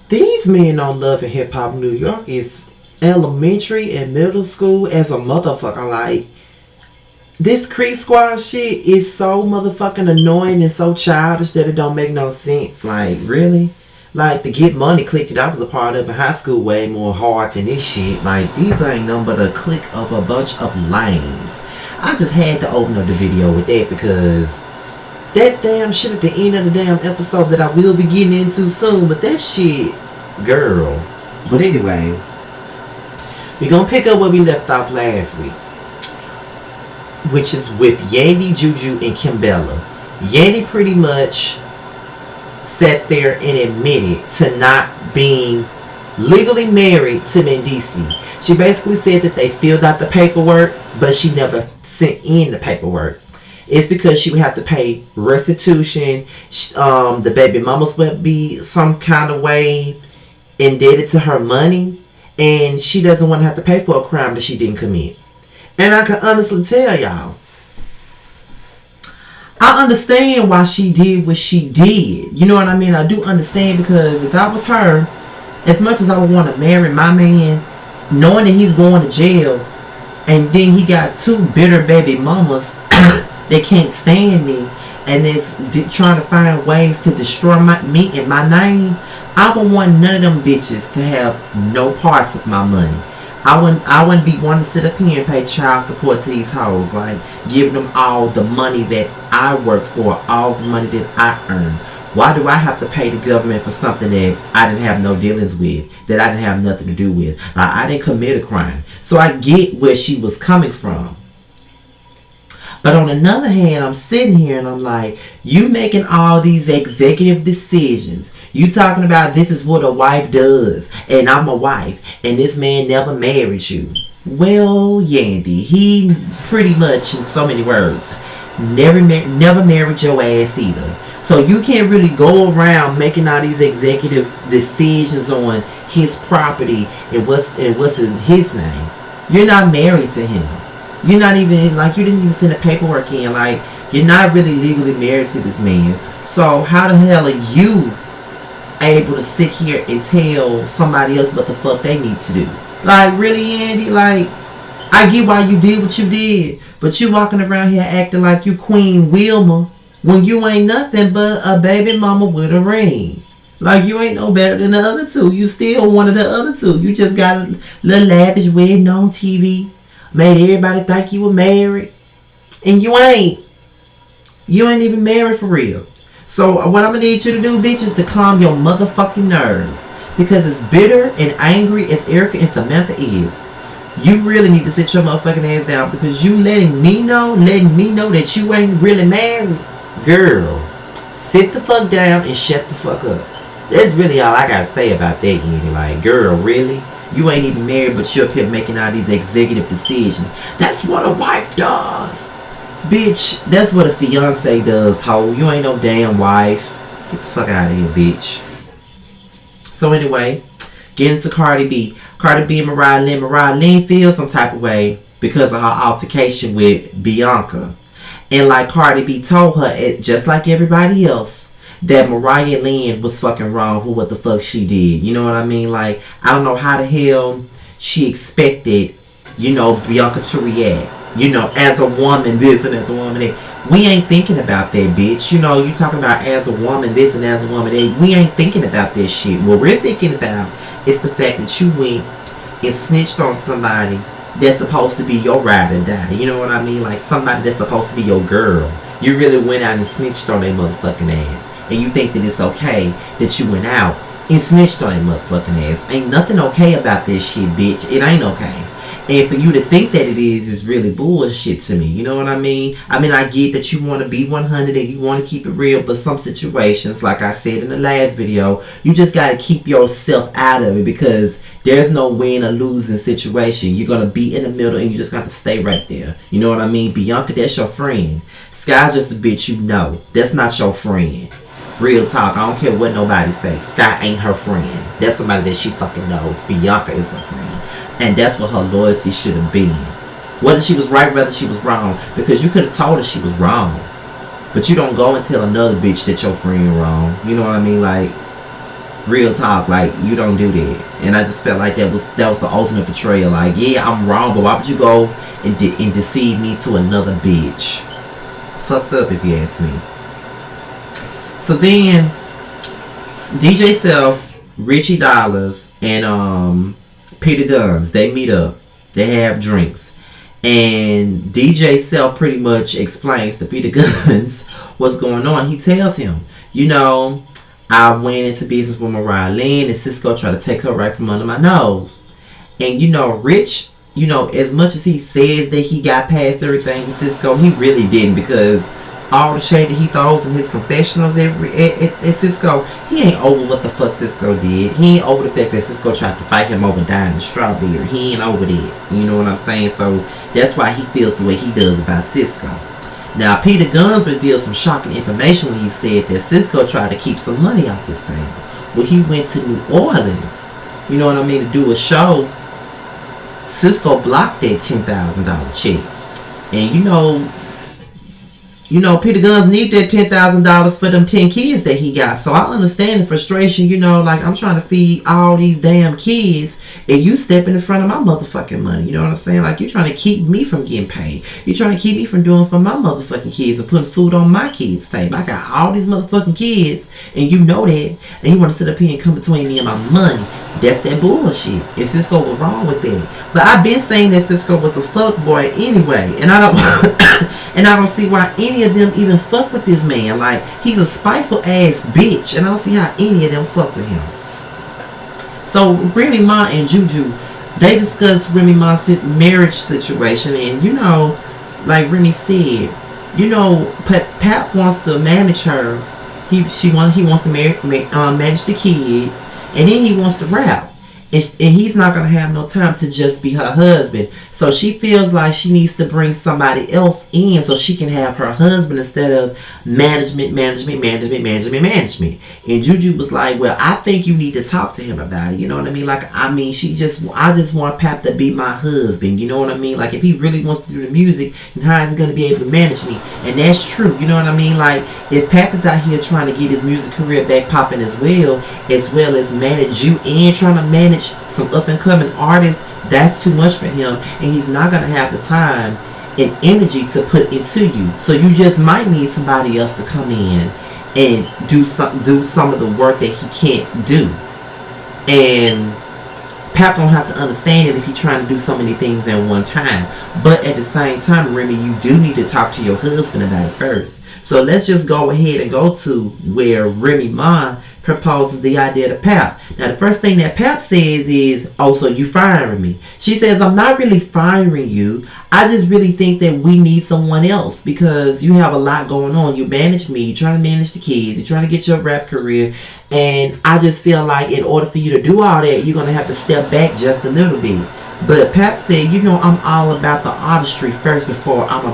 These men on Love and Hip Hop New York is elementary and middle school as a motherfucker. Like, this Creed Squad shit is so motherfucking annoying and so childish that it don't make no sense. Like, really? Like, the Get Money clique that I was a part of in high school way more hard than this shit. Like, these ain't nothing but a clique of a bunch of lames. I just had to open up the video with that because that damn shit at the end of the damn episode that I will be getting into soon, but that shit, girl. But anyway, we gonna pick up where we left off last week, which is with Yandy, Juju, and Kimbella. Yandy pretty much sat there and admitted to not being legally married to Mendici. She basically said that they filled out the paperwork, but she never sent in the paperwork. It's because she would have to pay restitution. The baby mamas would be some kind of way indebted to her money, and she doesn't want to have to pay for a crime that she didn't commit. And I can honestly tell y'all, I understand why she did what she did. You know what I mean? I do understand, because if I was her, as much as I would want to marry my man, knowing that he's going to jail, and then he got two bitter baby mamas that can't stand me, and is trying to find ways to destroy me and my name, I would want none of them bitches to have no parts of my money. I wouldn't be wanting to sit up here and pay child support to these hoes, like giving them all the money that I work for, all the money that I earn. Why do I have to pay the government for something that I didn't have no dealings with, that I didn't have nothing to do with? Like, I didn't commit a crime. So I get where she was coming from. But on another hand, I'm sitting here and I'm like, you making all these executive decisions. You talking about this is what a wife does, and I'm a wife, and this man never married you. Well, Yandy, he pretty much, in so many words, never married your ass either. So you can't really go around making all these executive decisions on his property and what's in his name. You're not married to him. You're not even, like, you didn't even send the paperwork in. Like, you're not really legally married to this man. So how the hell are you able to sit here and tell somebody else what the fuck they need to do? Like, really, Andy? Like, I get why you did what you did, but you walking around here acting like you Queen Wilma when you ain't nothing but a baby mama with a ring. Like, you ain't no better than the other two. You still one of the other two. You just got a little lavish wedding on TV, made everybody think you were married, and you ain't. You ain't even married for real. So what I'm gonna need you to do, bitch, is to calm your motherfucking nerves. Because as bitter and angry as Erica and Samantha is, you really need to sit your motherfucking ass down, because you letting me know that you ain't really married. Girl, sit the fuck down and shut the fuck up. That's really all I gotta say about that, Yandy. Like, girl, really? You ain't even married, but you're up here making all these executive decisions. That's what a wife does. Bitch, that's what a fiance does, ho. You ain't no damn wife. Get the fuck out of here, bitch. So anyway, get into Cardi B. Cardi B and Mariah Lynn. Mariah Lynn feels some type of way because of her altercation with Bianca. And like Cardi B told her, just like everybody else, that Mariah Lynn was fucking wrong for what the fuck she did. You know what I mean? Like, I don't know how the hell she expected, Bianca to react. As a woman this and as a woman that. We ain't thinking about that, bitch. You talking about as a woman this and as a woman that. We ain't thinking about this shit. What we're thinking about is the fact that you went and snitched on somebody that's supposed to be your ride or die. You know what I mean? Like, somebody that's supposed to be your girl. You really went out and snitched on their motherfucking ass. And you think that it's okay that you went out and snitched on their motherfucking ass. Ain't nothing okay about this shit, bitch. It ain't okay. And for you to think that it is really bullshit to me. You know what I mean? I get that you want to be 100 and you want to keep it real, but some situations, like I said in the last video, you just got to keep yourself out of it, because there's no win or losing situation. You're going to be in the middle and you just got to stay right there. You know what I mean? Bianca, that's your friend. Sky's just a bitch you know. That's not your friend. Real talk. I don't care what nobody say. Sky ain't her friend. That's somebody that she fucking knows. Bianca is her friend. And that's what her loyalty should have been. Whether she was right, whether she was wrong. Because you could have told her she was wrong. But you don't go and tell another bitch that your friend wrong. You know what I mean? Like, Real talk, like you don't do that. And I just felt like that was the ultimate betrayal. Like, yeah, I'm wrong, but why would you go and deceive me to another bitch? Fucked up, if you ask me. So then DJ Self, Richie Dollars, and Peter Guns, they meet up. They have drinks. And DJ Self pretty much explains to Peter Guns what's going on. He tells him, you know, I went into business with Mariah Lynn and Cisco tried to take her right from under my nose. And you know, Rich, you know, as much as he says that he got past everything with Cisco, he really didn't, because all the shade that he throws in his confessionals at Cisco, he ain't over what the fuck Cisco did. He ain't over the fact that Cisco tried to fight him over Diamond Strawberry. He ain't over that. You know what I'm saying? So that's why he feels the way he does about Cisco. Now, Peter Guns revealed some shocking information when he said that Cisco tried to keep some money off his table. When he went to New Orleans, you know what I mean, to do a show, Cisco blocked that $10,000 check. And you know, Peter Guns need that $10,000 for them 10 kids that he got. So I understand the frustration, you know, like I'm trying to feed all these damn kids and you stepping in front of my motherfucking money. You know what I'm saying? Like, you're trying to keep me from getting paid. You're trying to keep me from doing for my motherfucking kids and putting food on my kids' table. I got all these motherfucking kids and you know that, and you want to sit up here and come between me and my money. That's that bullshit. And Cisco was wrong with that. But I've been saying that Cisco was a fuck boy anyway, and I don't and I don't see why any of them even fuck with this man. Like, he's a spiteful ass bitch, and I don't see how any of them fuck with him. So Remy Ma and Juju, they discussed Remy Ma's marriage situation, and you know, like Remy said, you know, Pap wants to manage her. He wants to manage the kids, and then he wants to rap. And he's not going to have no time to just be her husband. So she feels like she needs to bring somebody else in so she can have her husband instead of management. And Juju was like, well, I think you need to talk to him about it. You know what I mean? Like, I just want Pap to be my husband. You know what I mean? Like, if he really wants to do the music, then how is he going to be able to manage me? And that's true. You know what I mean? Like, if Pap is out here trying to get his music career back popping as well as manage you and trying to manage some up and coming artists, that's too much for him, and he's not gonna have the time and energy to put into you. So you just might need somebody else to come in and do some of the work that he can't do. And Pap gonna have to understand it if he's trying to do so many things at one time. But at the same time, Remy, you do need to talk to your husband about it first. So let's just go ahead and go to where Remy Ma proposes the idea to Pap. Now, the first thing that Pap says is, oh, so you firing me? She says, I'm not really firing you. I just really think that we need someone else because you have a lot going on. You manage me. You're trying to manage the kids. You're trying to get your rap career. And I just feel like in order for you to do all that, you're going to have to step back just a little bit. But Pap said, you know, I'm all about the artistry first before I'm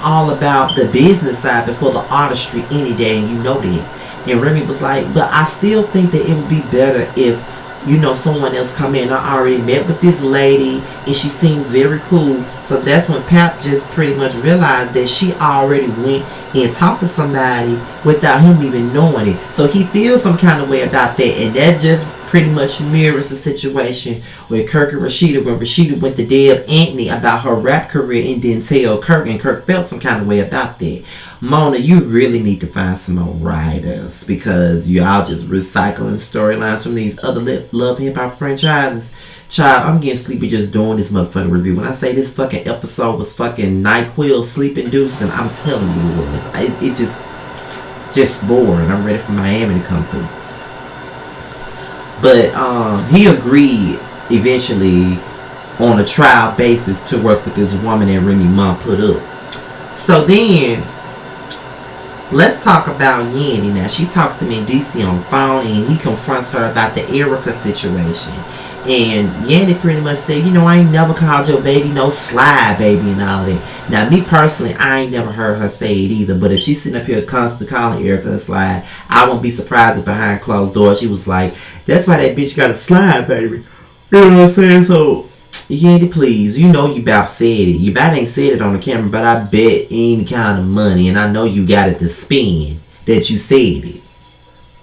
all about the business side before the artistry any day, and you know that. And Remy was like, but I still think that it would be better if, you know, someone else come in. I already met with this lady and she seems very cool. So that's when Pap just pretty much realized that she already went and talked to somebody without him even knowing it. So he feels some kind of way about that, and that just pretty much mirrors the situation with Kirk and Rashida, when Rashida went to Deb Anthony about her rap career and didn't tell Kirk, and Kirk felt some kind of way about that. Mona, you really need to find some more writers because y'all just recycling storylines from these other love hip hop franchises. Child, I'm getting sleepy just doing this motherfucking review. When I say this fucking episode was fucking NyQuil sleep inducing, I'm telling you it was. It just boring. I'm ready for Miami to come through. But he agreed eventually on a trial basis to work with this woman that Remy Ma put up. So then, let's talk about Yandy. Now, she talks to me in DC on the phone, and he confronts her about the Erica situation. And Yandy pretty much said, you know, I ain't never called your baby no slide baby and all that. Now, me personally, I ain't never heard her say it either. But if she's sitting up here constantly calling Erica a slide, I won't be surprised if behind closed doors she was like, that's why that bitch got a slide baby. You know what I'm saying? So, Yandy, please, you know you about said it. You about ain't said it on the camera, but I bet any kind of money, and I know you got it to spend, that you said it.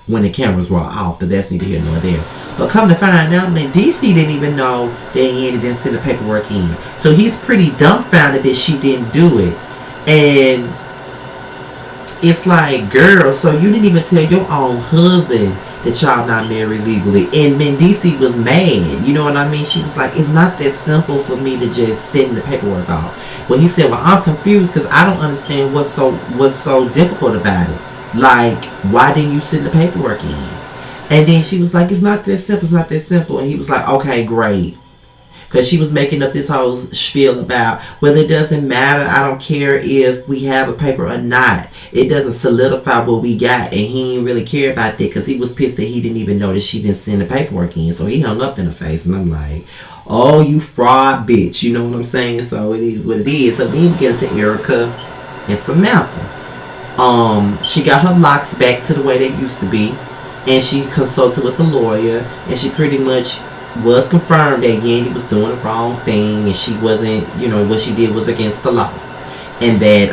when the cameras were off, but that's neither here nor there. But come to find out, man, DC didn't even know that Yandy didn't send the paperwork in. So he's pretty dumbfounded that she didn't do it. And it's like, girl, so you didn't even tell your own husband that y'all not married legally. And Mendici was mad. You know what I mean? She was like, it's not that simple for me to just send the paperwork off. Well, he said, well, I'm confused because I don't understand what's so difficult about it. Like, why didn't you send the paperwork in? And then she was like, it's not that simple, it's not that simple. And he was like, okay, great. Because she was making up this whole spiel about, well, it doesn't matter. I don't care if we have a paper or not. It doesn't solidify what we got. And he didn't really care about that because he was pissed that he didn't even know that she didn't send the paperwork in. So he hung up in her face. And I'm like, oh, you fraud bitch. You know what I'm saying? So it is what it is. So then we get into Erica and Samantha. She got her locks back to the way they used to be. And she consulted with a lawyer. And she pretty much was confirmed that Yandy was doing the wrong thing, and she wasn't, what she did was against the law, and that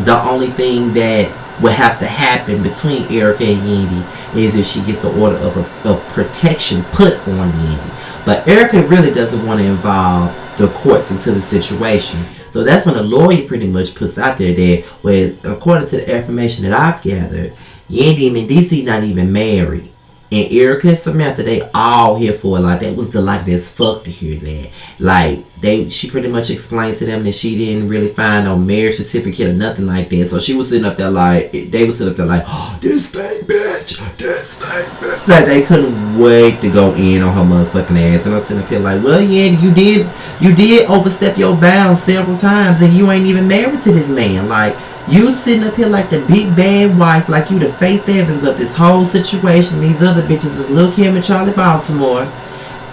the only thing that would have to happen between Erica and Yandy is if she gets an order of protection put on Yandy. But Erica really doesn't want to involve the courts into the situation. So that's when the lawyer pretty much puts out there that, well, according to the information that I've gathered, Yandy and DC not even married. And Erica and Samantha, they all here for it. Like, that was delightful as fuck to hear that. Like, she pretty much explained to them that she didn't really find no marriage certificate or nothing like that. So she was sitting up there like, they were sitting up there like, oh, this fake bitch, this fake bitch. Like, they couldn't wait to go in on her motherfucking ass. And I'm sitting up here like, well, yeah, you did overstep your bounds several times, and you ain't even married to this man. Like, you sitting up here like the big bad wife, like you the Faith Evans of this whole situation. These other bitches is Lil' Kim and Charlie Baltimore,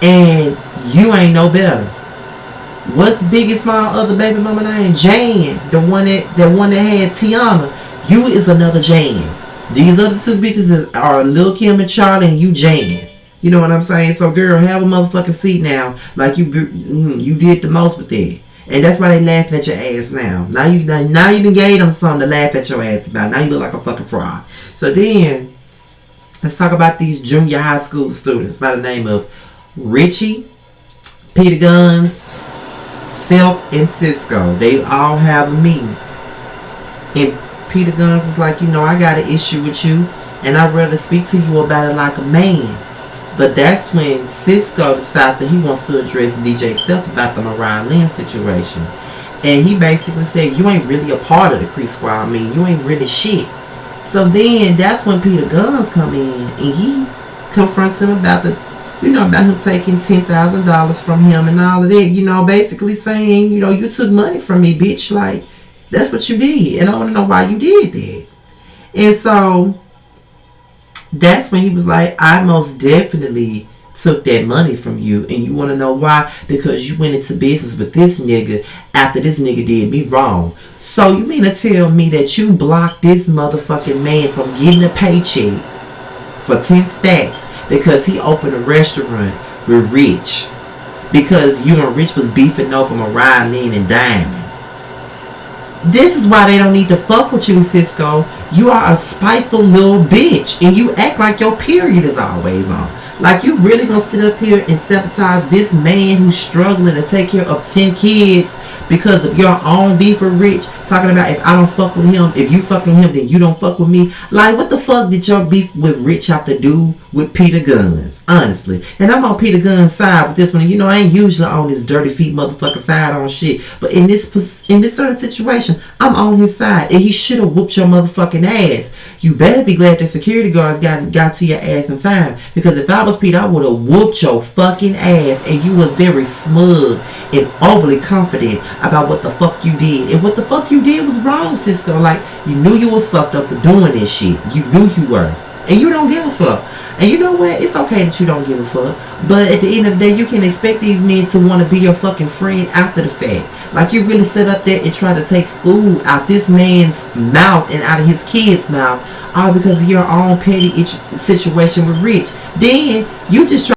and you ain't no better. What's biggest my other baby mama name? Jan, the one that had Tiana. You is another Jan. These other two bitches are Lil' Kim and Charlie, and you Jan. You know what I'm saying? So girl, have a motherfucking seat now. Like you did the most with that. And that's why they laughing at your ass now. Now you done gave them something to laugh at your ass about. Now you look like a fucking fraud. So then, let's talk about these junior high school students by the name of Richie, Peter Guns, Self, and Cisco. They all have a meeting. And Peter Guns was like, I got an issue with you, and I'd rather speak to you about it like a man. But that's when Cisco decides that he wants to address DJ Self about the Mariah Lynn situation. And he basically said, you ain't really a part of the Cree Squad. I mean, you ain't really shit. So then that's when Peter Guns come in and he confronts him about about him taking $10,000 from him and all of that. Basically saying, you took money from me, bitch. Like, that's what you did. And I want to know why you did that. And so that's when he was like, I most definitely took that money from you. And you want to know why? Because you went into business with this nigga after this nigga did me wrong. So you mean to tell me that you blocked this motherfucking man from getting a paycheck for 10 stacks because he opened a restaurant with Rich? Because you and Rich was beefing over Mariah Lynn and Diamond. This is why they don't need to fuck with you, Cisco. You are a spiteful little bitch, and you act like your period is always on. Like, you really gonna sit up here and sabotage this man who's struggling to take care of 10 kids because of your own beef with Rich, talking about if I don't fuck with him, if you fuck with him, then you don't fuck with me. Like, what the fuck did your beef with Rich have to do with Peter Guns? Honestly. And I'm on Peter Guns' side with this one. I ain't usually on this dirty feet motherfucker side on shit. But in this certain situation, I'm on his side. And he should have whooped your motherfucking ass. You better be glad the security guards got to your ass in time. Because if I was Pete, I would have whooped your fucking ass. And you was very smug and overly confident about what the fuck you did. And what the fuck you did was wrong, Cisco. Like, you knew you was fucked up for doing this shit. You knew you were. And you don't give a fuck. And you know what? It's okay that you don't give a fuck. But at the end of the day, you can expect these men to want to be your fucking friend after the fact. Like, you really sit up there and try to take food out this man's mouth and out of his kid's mouth, all because of your own petty situation with Rich. Then you just try